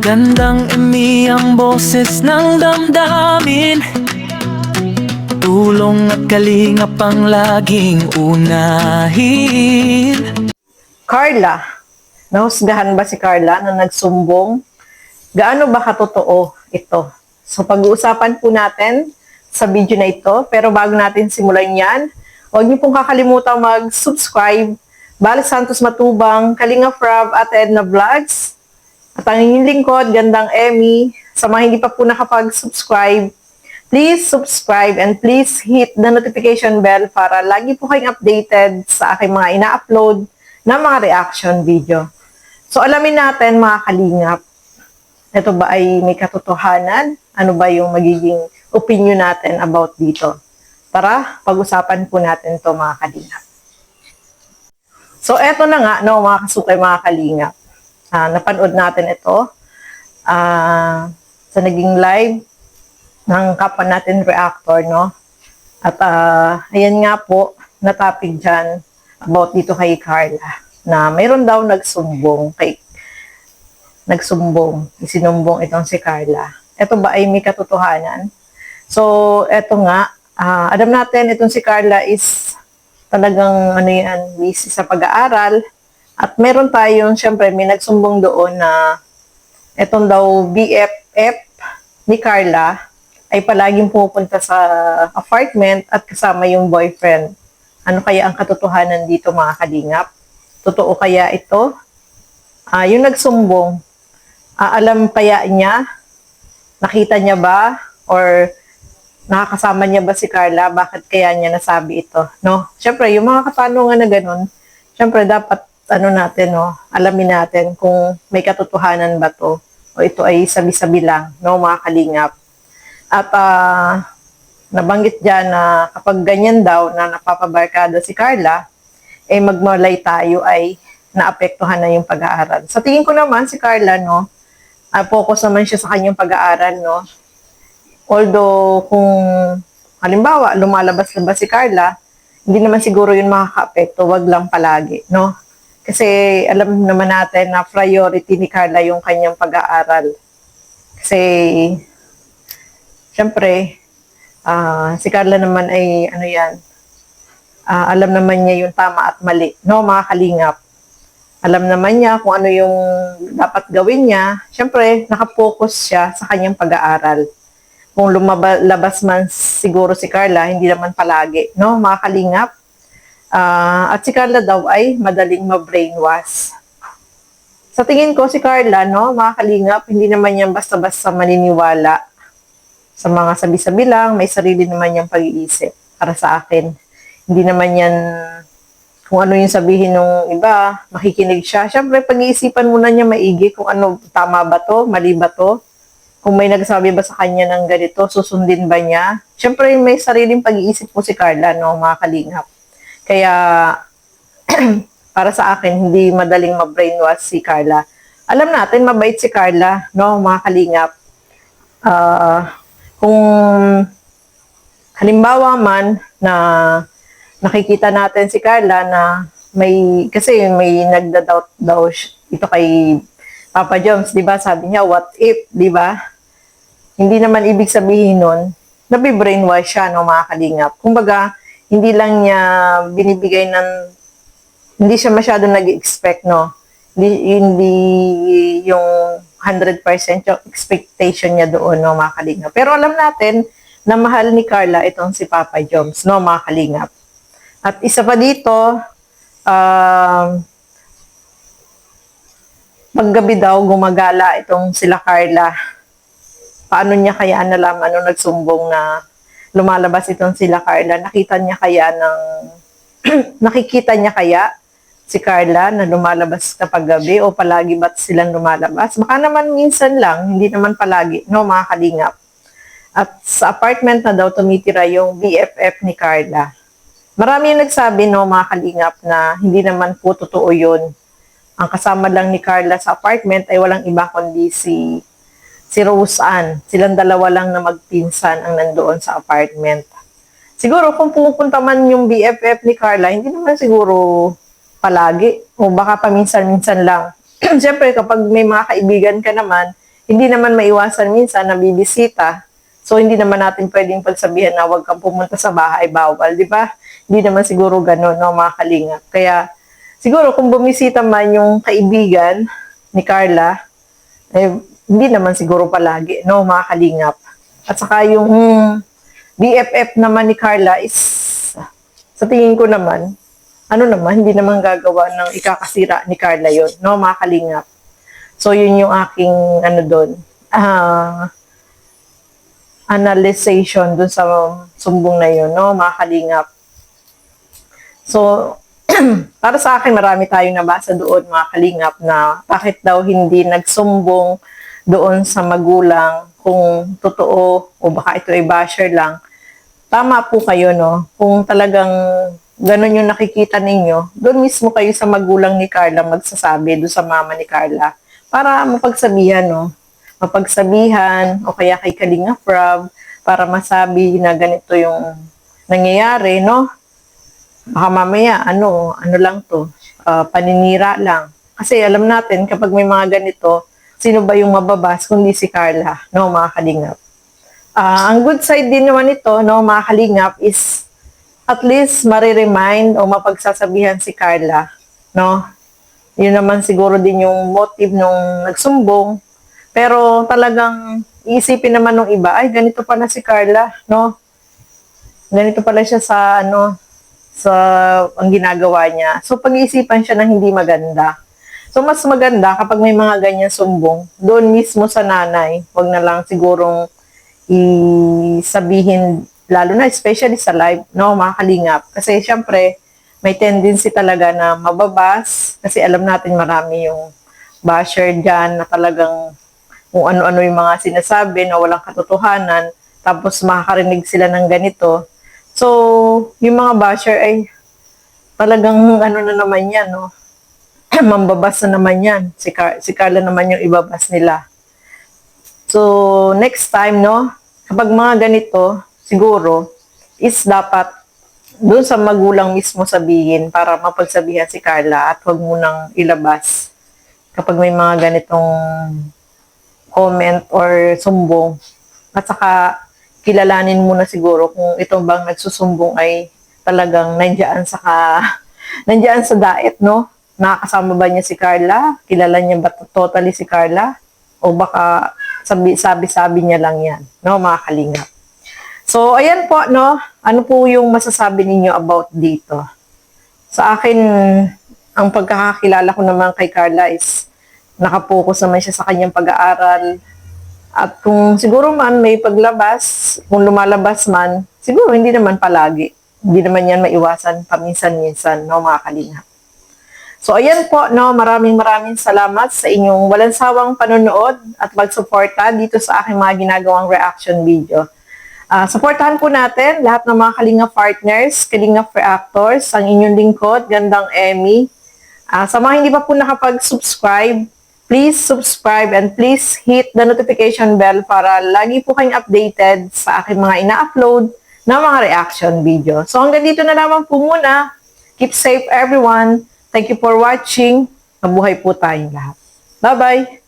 Gandang imi ang boses ng damdamin, tulong at kalingap ang laging unahin. Carla, nahusgahan ba si Carla na nagsumbong? Gaano ba katotoo ito? So pag-uusapan po natin sa video na ito. Pero bago natin simulan yan, huwag niyo pong kakalimutan mag-subscribe. Bal Santos Matubang, Kalinga Frab at Edna Vlogs. At ang inyong lingkod, Gandang Emmy. Sa mga hindi pa po nakapag-subscribe, please subscribe and please hit the notification bell para lagi po kayong updated sa aking mga ina-upload na mga reaction video. So alamin natin mga kalingap, ito ba ay may katotohanan? Ano ba yung magiging opinion natin about dito? Tara, pag-usapan po natin to mga kalingap. So eto na nga, no, mga kasukay, mga kalingap. Napanood natin ito sa naging live ng kapwa natin reactor, no? At ayan nga po, natapig dyan about dito kay Carla na mayroon daw isinumbong itong si Carla. Ito ba ay may katotohanan? So, eto nga, alam natin itong si Carla is talagang busy sa pag-aaral. At meron tayong, syempre, may nagsumbong doon na etong daw BFF ni Carla ay palaging pupunta sa apartment at kasama yung boyfriend. Ano kaya ang katotohanan dito mga kalingap? Totoo kaya ito? Yung nagsumbong, alam kaya niya? Nakita niya ba? Or nakakasama niya ba si Carla? Bakit kaya niya nasabi ito? No? Syempre, yung mga katanungan na ganun, syempre dapat alamin natin kung may katotohanan ba to o ito ay sabi-sabi lang, no, mga kalingap. At nabanggit dyan na kapag ganyan daw na napapabarkada si Carla, magmalay tayo ay naapektuhan na yung pag-aaral. Sa tingin ko naman si Carla, no, focus naman siya sa kanyang pag-aaral, no. Although kung halimbawa lumalabas-labas si Carla, hindi naman siguro yun makaka-apekto, wag lang palagi, no. Kasi alam naman natin na priority ni Carla yung kanyang pag-aaral. Kasi, syempre, si Carla naman ay, alam naman niya yung tama at mali. No, mga kalingap. Alam naman niya kung ano yung dapat gawin niya. Syempre, nakapokus siya sa kanyang pag-aaral. Kung lumabas man siguro si Carla, hindi naman palagi. No, mga kalingap. At si Carla daw ay madaling ma-brainwash. Sa tingin ko si Carla, no, mga kalingap, hindi naman yan basta-basta maniniwala sa mga sabi-sabi lang, may sarili naman yung pag-iisip para sa akin. Hindi naman yan kung ano yung sabihin ng iba, makikinig siya. Siyempre, pag-iisipan muna niya maigi kung ano, tama ba to, mali ba to. Kung may nagsabi ba sa kanya ng ganito, susundin ba niya? Siyempre, may sariling pag-iisip po si Carla, no, mga kalingap. Kaya, para sa akin, hindi madaling ma-brainwash si Carla. Alam natin, mabait si Carla, no, mga kalingap. Kung halimbawa man na nakikita natin si Carla na kasi may nagda-doubt daw ito kay Papa Joms, di ba? Sabi niya, what if, di ba? Hindi naman ibig sabihin nun, nabibrainwash siya, no, mga kalingap. Kumbaga, hindi lang niya binibigay hindi siya masyado nag-expect, no? Hindi yung 100% yung expectation niya doon, no, mga kalingap. Pero alam natin na mahal ni Carla itong si Papa Joms, no, mga kalingap. At isa pa dito, paggabi daw gumagala itong sila Carla. Paano niya kaya nalaman nung nagsumbong na lumalabas itong sila Carla? Nakikita niya kaya si Carla na lumalabas kapag gabi o palagi ba't silang lumalabas? Baka naman minsan lang, hindi naman palagi, no, mga kalingap. At sa apartment na daw tumitira yung BFF ni Carla. Marami yung nagsabi, no, mga kalingap, na hindi naman po totoo yun. Ang kasama lang ni Carla sa apartment ay walang iba kundi si Rose Ann. Silang dalawa lang na magpinsan ang nandoon sa apartment. Siguro kung pupunta man yung BFF ni Carla, hindi naman siguro palagi o baka paminsan-minsan lang. Siyempre kapag may mga kaibigan ka naman, hindi naman maiwasan minsan na bibisita. So, hindi naman natin pwedeng pagsabihan na huwag kang pumunta sa bahay, bawal, di ba? Hindi naman siguro ganun, no, mga kalingap. Kaya, siguro kung bumisita man yung kaibigan ni Carla, eh, hindi naman siguro palagi, no, mga kalingap. At saka yung BFF naman ni Carla is, sa tingin ko naman, ano naman, hindi naman gagawa ng ikakasira ni Carla yon, no, mga kalingap. So, yun yung aking, ano doon, analyzation dun sa sumbong na yun, no, mga kalingap. So, para sa akin, marami tayong nabasa doon, mga kalingap, na bakit daw hindi nagsumbong doon sa magulang kung totoo o baka ito ay basher lang. Tama po kayo, no? Kung talagang ganun yung nakikita ninyo, doon mismo kayo sa magulang ni Carla magsasabi, doon sa mama ni Carla, para mapagsabihan, no? Mapagsabihan o kaya kay Kalinga Prab para masabi na ganito yung nangyayari, no? Baka mamaya, ano lang to, paninira lang. Kasi alam natin, kapag may mga ganito, sino ba yung mababas kundi si Carla, no, mga kalingap. Ang good side din naman ito, no, mga kalingap, is at least mariremind o mapagsasabihan si Carla, no? Yun naman siguro din yung motive nung nagsumbong. Pero talagang iisipin naman ng iba, ay ganito pala si Carla, no? Ganito pala siya sa sa ang ginagawa niya. So pag-iisipan siya ng hindi maganda. So mas maganda kapag may mga ganyan sumbong, doon mismo sa nanay, wag na lang sigurong isabihin, lalo na especially sa live, no, mga kalingap. Kasi syempre, may tendency talaga na mababas kasi alam natin marami yung basher dyan na talagang kung ano-ano yung mga sinasabi na walang katotohanan, tapos makakarinig sila ng ganito. So, yung mga basher ay talagang ano na naman yan, no? Mambabas na naman yan. Si Carla naman yung ibabas nila. So, next time, no? Kapag mga ganito, siguro, is dapat doon sa magulang mismo sabihin para mapagsabihan si Carla at huwag mo nang ilabas kapag may mga ganitong comment or sumbong. At saka, kilalanin mo na siguro kung itong bang nagsusumbong ay talagang nandiyan sa daet, no? Nakakasama ba niya si Carla? Kilala niya ba totally si Carla? O baka sabi-sabi niya lang yan, no, mga kalingap. So, ayan po, no? Ano po yung masasabi ninyo about dito? Sa akin, ang pagkakakilala ko naman kay Carla is nakapokus naman siya sa kanyang pag-aaral. At kung siguro man may paglabas, kung lumalabas man, siguro hindi naman palagi. Hindi naman yan maiwasan paminsan-minsan, no, mga kalingap. So, ayan po, no, maraming salamat sa inyong walang sawang panonood at pagsuporta dito sa aking mga ginagawang reaction video. Supportahan po natin lahat ng mga Kalinga partners, Kalinga reactors, ang inyong lingkod, Gandang Emmy. Sa mga hindi pa po nakapag-subscribe, please subscribe and please hit the notification bell para lagi po kayong updated sa aking mga ina-upload na mga reaction video. So hanggang dito na lamang po muna. Keep safe everyone. Thank you for watching. Mabuhay po tayong lahat. Bye-bye!